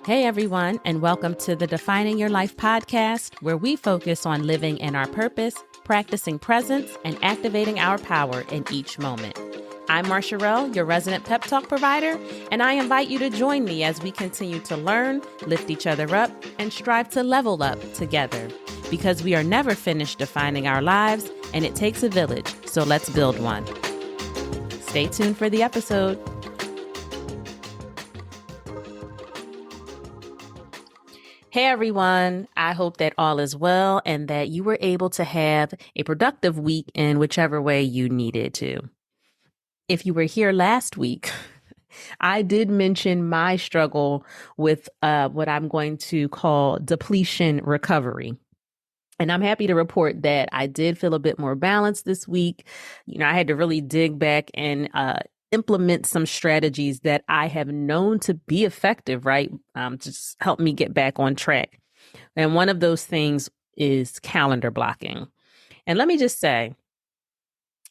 Hey everyone, and welcome to the Defining Your Life podcast, where we focus on living in our purpose, practicing presence, and activating our power in each moment. I'm Marsharelle, your resident pep talk provider, and I invite you to join me as we continue to learn, lift each other up, and strive to level up together. Because we are never finished defining our lives, and it takes a village, so let's build one. Stay tuned for the episode. Hey everyone, I hope that all is well and that you were able to have a productive week in whichever way you needed to. If you were here last week, I did mention my struggle with what I'm going to call depletion recovery. And I'm happy to report that I did feel a bit more balanced this week. I had to really dig back and implement some strategies that I have known to be effective, right? Just help me get back on track. And one of those things is calendar blocking. And let me just say,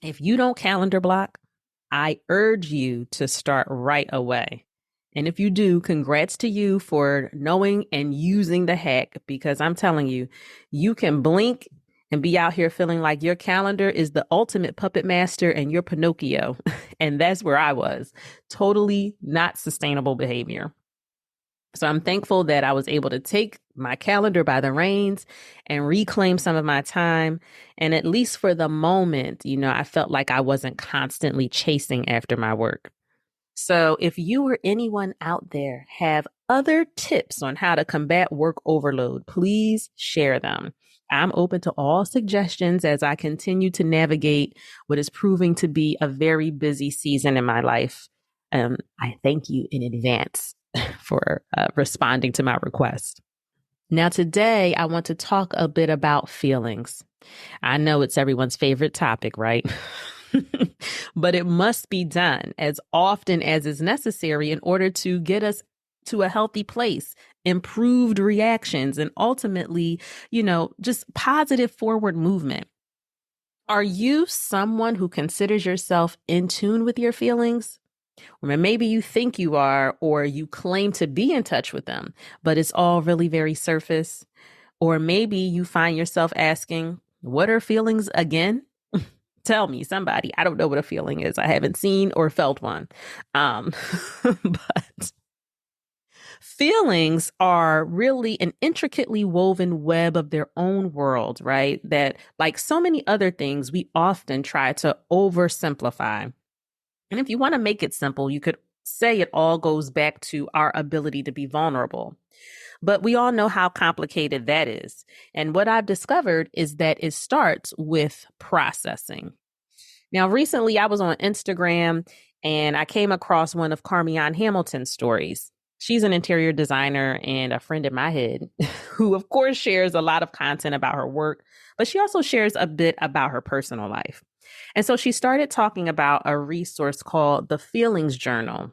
if you don't calendar block, I urge you to start right away. And if you do, congrats to you for knowing and using the hack, because I'm telling you, you can blink and be out here feeling like your calendar is the ultimate puppet master and you're Pinocchio. And that's where I was. Totally not sustainable behavior. So I'm thankful that I was able to take my calendar by the reins and reclaim some of my time. And at least for the moment, I felt like I wasn't constantly chasing after my work. So if you or anyone out there have other tips on how to combat work overload, please share them. I'm open to all suggestions as I continue to navigate what is proving to be a very busy season in my life. I thank you in advance for responding to my request. Now, today, I want to talk a bit about feelings. I know it's everyone's favorite topic, right? But it must be done as often as is necessary in order to get us to a healthy place, improved reactions, and ultimately, just positive forward movement. Are you someone who considers yourself in tune with your feelings? Or maybe you think you are, or you claim to be in touch with them, but it's all really very surface. Or maybe you find yourself asking, what are feelings again? Tell me, somebody. I don't know what a feeling is. I haven't seen or felt one. But feelings are really an intricately woven web of their own world, right? That, like so many other things, we often try to oversimplify. And if you want to make it simple, you could say it all goes back to our ability to be vulnerable. But we all know how complicated that is. And what I've discovered is that it starts with processing. Now, recently I was on Instagram and I came across one of Carmian Hamilton's stories. She's an interior designer and a friend in my head who, of course, shares a lot of content about her work, but she also shares a bit about her personal life. And so she started talking about a resource called the Feelings Journal,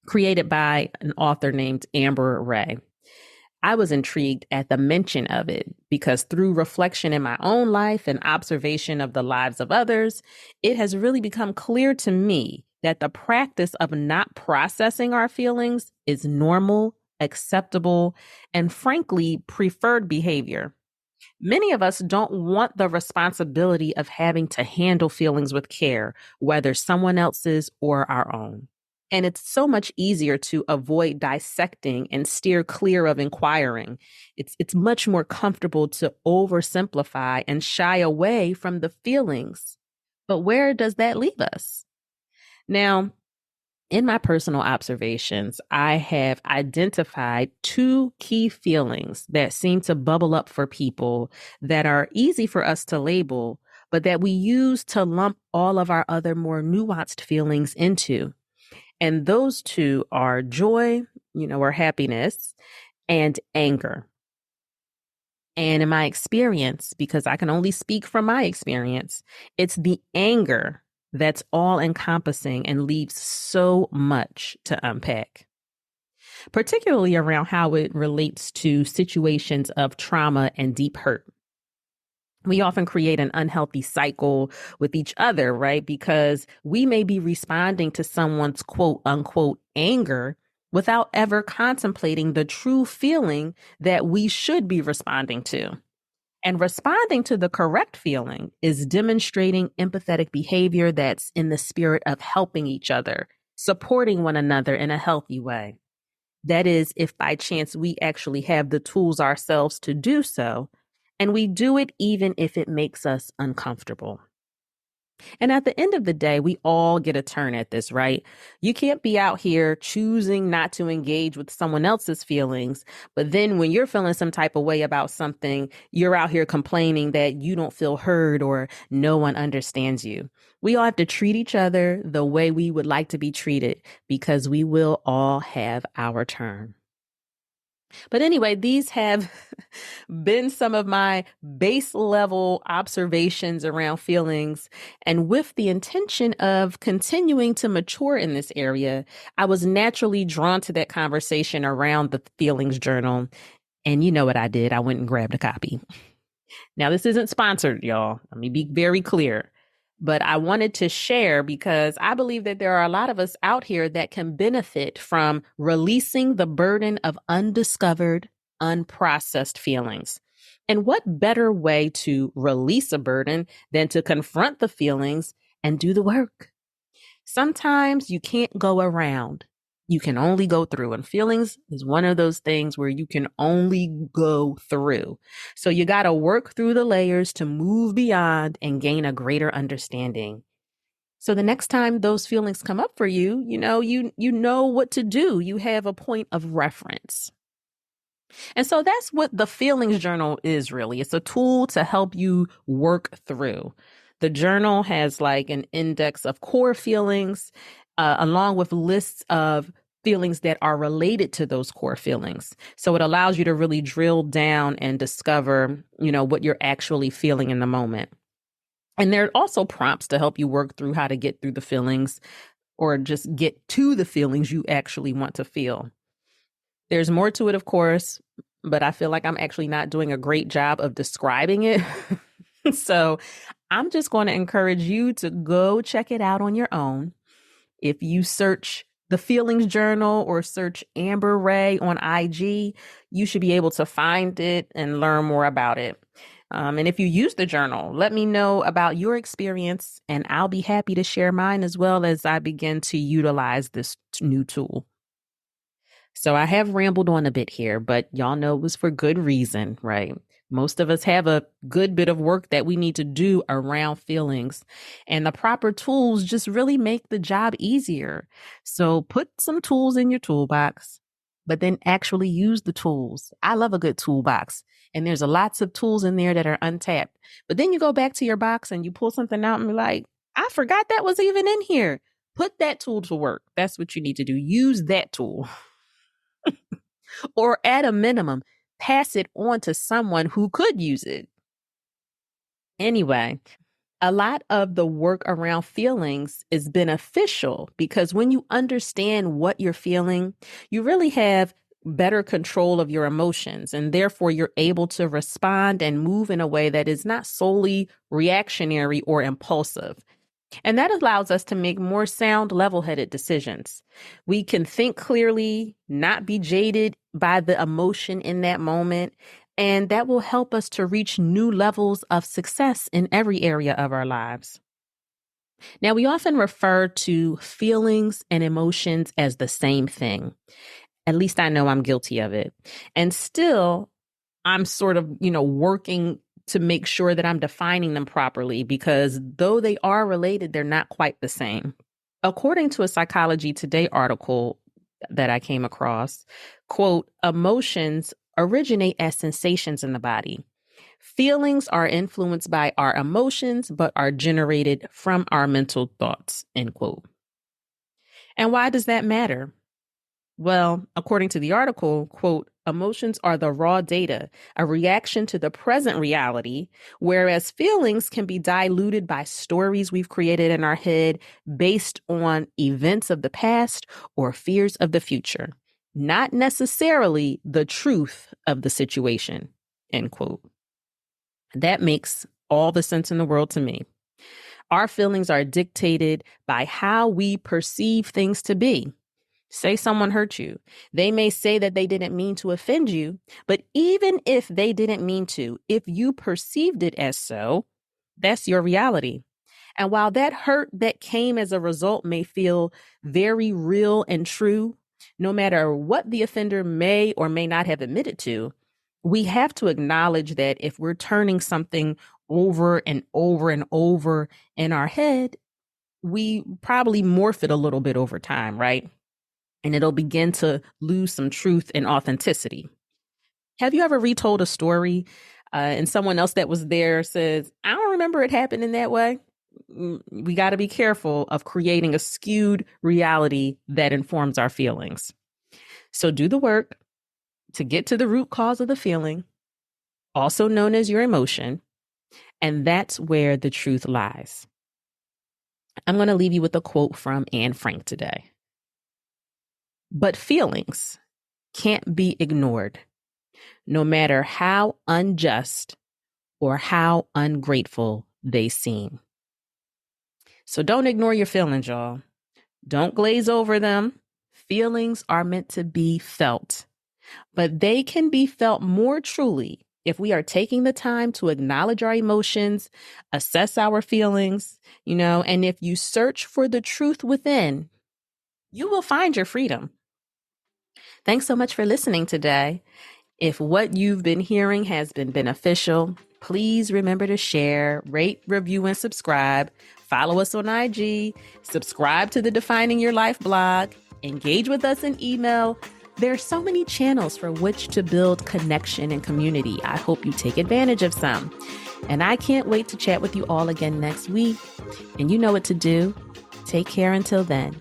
created by an author named Amber Ray. I was intrigued at the mention of it because through reflection in my own life and observation of the lives of others, it has really become clear to me that the practice of not processing our feelings is normal, acceptable, and frankly, preferred behavior. Many of us don't want the responsibility of having to handle feelings with care, whether someone else's or our own. And it's so much easier to avoid dissecting and steer clear of inquiring. It's much more comfortable to oversimplify and shy away from the feelings. But where does that leave us? Now, in my personal observations, I have identified two key feelings that seem to bubble up for people that are easy for us to label, but that we use to lump all of our other more nuanced feelings into. And those two are joy, or happiness, and anger. And in my experience, because I can only speak from my experience, it's the anger that's all encompassing and leaves so much to unpack, particularly around how it relates to situations of trauma and deep hurt. We often create an unhealthy cycle with each other, right? Because we may be responding to someone's quote unquote anger without ever contemplating the true feeling that we should be responding to. And responding to the correct feeling is demonstrating empathetic behavior that's in the spirit of helping each other, supporting one another in a healthy way. That is, if by chance we actually have the tools ourselves to do so, and we do it even if it makes us uncomfortable. And at the end of the day, we all get a turn at this, right? You can't be out here choosing not to engage with someone else's feelings. But then when you're feeling some type of way about something, you're out here complaining that you don't feel heard or no one understands you. We all have to treat each other the way we would like to be treated because we will all have our turn. But anyway, these have been some of my base level observations around feelings. And with the intention of continuing to mature in this area, I was naturally drawn to that conversation around the feelings journal. And you know what I did? I went and grabbed a copy. Now, this isn't sponsored, y'all. Let me be very clear. But I wanted to share because I believe that there are a lot of us out here that can benefit from releasing the burden of undiscovered, unprocessed feelings. And what better way to release a burden than to confront the feelings and do the work? Sometimes you can't go around. You can only go through. And feelings is one of those things where you can only go through. So you got to work through the layers to move beyond and gain a greater understanding. So the next time those feelings come up for you, you know what to do. You have a point of reference. And so that's what the feelings journal is really. It's a tool to help you work through. The journal has like an index of core feelings, along with lists of feelings that are related to those core feelings. So it allows you to really drill down and discover, what you're actually feeling in the moment. And there are also prompts to help you work through how to get through the feelings or just get to the feelings you actually want to feel. There's more to it, of course, but I feel like I'm actually not doing a great job of describing it. So I'm just going to encourage you to go check it out on your own. If you search the Feelings Journal or search Amber Ray on IG, you should be able to find it and learn more about it. And if you use the journal, let me know about your experience, and I'll be happy to share mine as well as I begin to utilize this new tool. So I have rambled on a bit here, but y'all know it was for good reason, right? Most of us have a good bit of work that we need to do around feelings, and the proper tools just really make the job easier. So put some tools in your toolbox, but then actually use the tools. I love a good toolbox, and there's lots of tools in there that are untapped. But then you go back to your box and you pull something out and be like, I forgot that was even in here. Put that tool to work. That's what you need to do. Use that tool. Or at a minimum, pass it on to someone who could use it. Anyway, a lot of the work around feelings is beneficial because when you understand what you're feeling, you really have better control of your emotions, and therefore you're able to respond and move in a way that is not solely reactionary or impulsive. And that allows us to make more sound, level-headed decisions. We can think clearly, not be jaded by the emotion in that moment, and that will help us to reach new levels of success in every area of our lives. Now, we often refer to feelings and emotions as the same thing. At least I know I'm guilty of it. And still, I'm sort of, working to make sure that I'm defining them properly, because though they are related, they're not quite the same. According to a Psychology Today article that I came across, quote, emotions originate as sensations in the body. Feelings are influenced by our emotions, but are generated from our mental thoughts, end quote. And why does that matter? Well, according to the article, quote, emotions are the raw data, a reaction to the present reality, whereas feelings can be diluted by stories we've created in our head based on events of the past or fears of the future, not necessarily the truth of the situation, end quote. That makes all the sense in the world to me. Our feelings are dictated by how we perceive things to be. Say someone hurt you. They may say that they didn't mean to offend you, but even if they didn't mean to, if you perceived it as so, that's your reality. And while that hurt that came as a result may feel very real and true, no matter what the offender may or may not have admitted to, we have to acknowledge that if we're turning something over and over and over in our head, we probably morph it a little bit over time, right? And it'll begin to lose some truth and authenticity. Have you ever retold a story and someone else that was there says, I don't remember it happening that way? We got to be careful of creating a skewed reality that informs our feelings. So do the work to get to the root cause of the feeling, also known as your emotion, and that's where the truth lies. I'm going to leave you with a quote from Anne Frank today. But feelings can't be ignored, no matter how unjust or how ungrateful they seem. So don't ignore your feelings, y'all. Don't glaze over them. Feelings are meant to be felt, but they can be felt more truly if we are taking the time to acknowledge our emotions, assess our feelings, and if you search for the truth within, you will find your freedom. Thanks so much for listening today. If what you've been hearing has been beneficial, please remember to share, rate, review, and subscribe. Follow us on IG, subscribe to the Defining Your Life blog, engage with us in email. There are so many channels for which to build connection and community. I hope you take advantage of some. And I can't wait to chat with you all again next week. And you know what to do. Take care until then.